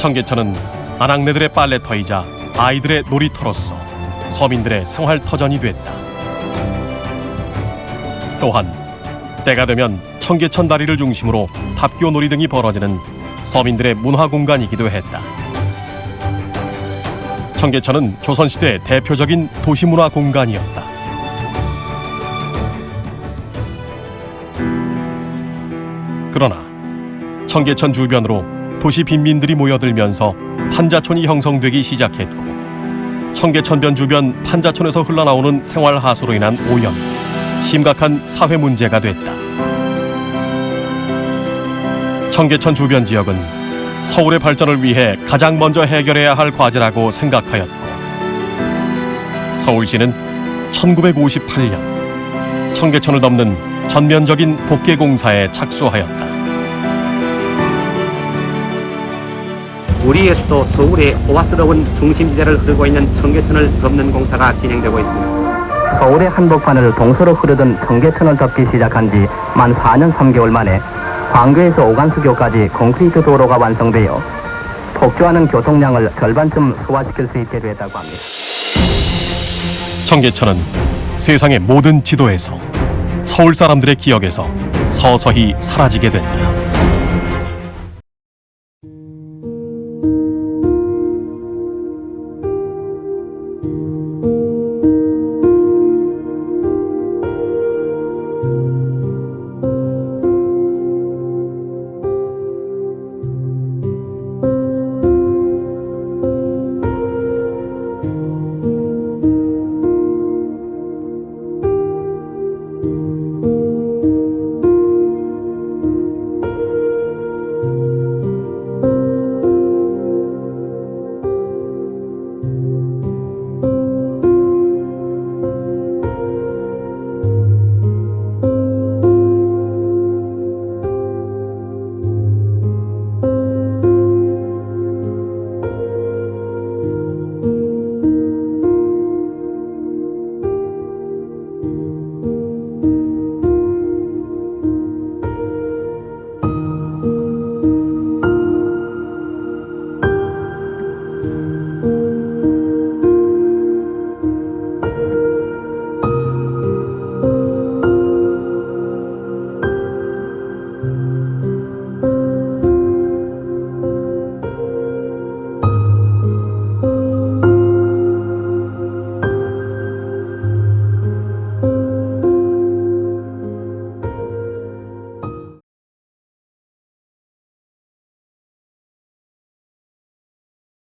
청계천은 아낙네들의 빨래터이자 아이들의 놀이터로서 서민들의 생활터전이 됐다. 또한 때가 되면 청계천 다리를 중심으로 답교놀이 등이 벌어지는 서민들의 문화공간이기도 했다. 청계천은 조선시대 대표적인 도시문화 공간이었다. 그러나 청계천 주변으로 도시 빈민들이 모여들면서 판자촌이 형성되기 시작했고, 청계천변 주변 판자촌에서 흘러나오는 생활하수로 인한 오염이 심각한 사회 문제가 됐다. 청계천 주변 지역은 서울의 발전을 위해 가장 먼저 해결해야 할 과제라고 생각하였고, 서울시는 1958년 청계천을 덮는 전면적인 복개 공사에 착수하였다. 우리의 수도 서울의 호화스러운 중심지대를 흐르고 있는 청계천을 덮는 공사가 진행되고 있습니다. 서울의 한복판을 동서로 흐르던 청계천을 덮기 시작한 지 만 4년 3개월 만에 광교에서 오간수교까지 콘크리트 도로가 완성되어 폭주하는 교통량을 절반쯤 소화시킬 수 있게 됐다고 합니다. 청계천은 세상의 모든 지도에서, 서울 사람들의 기억에서 서서히 사라지게 된다.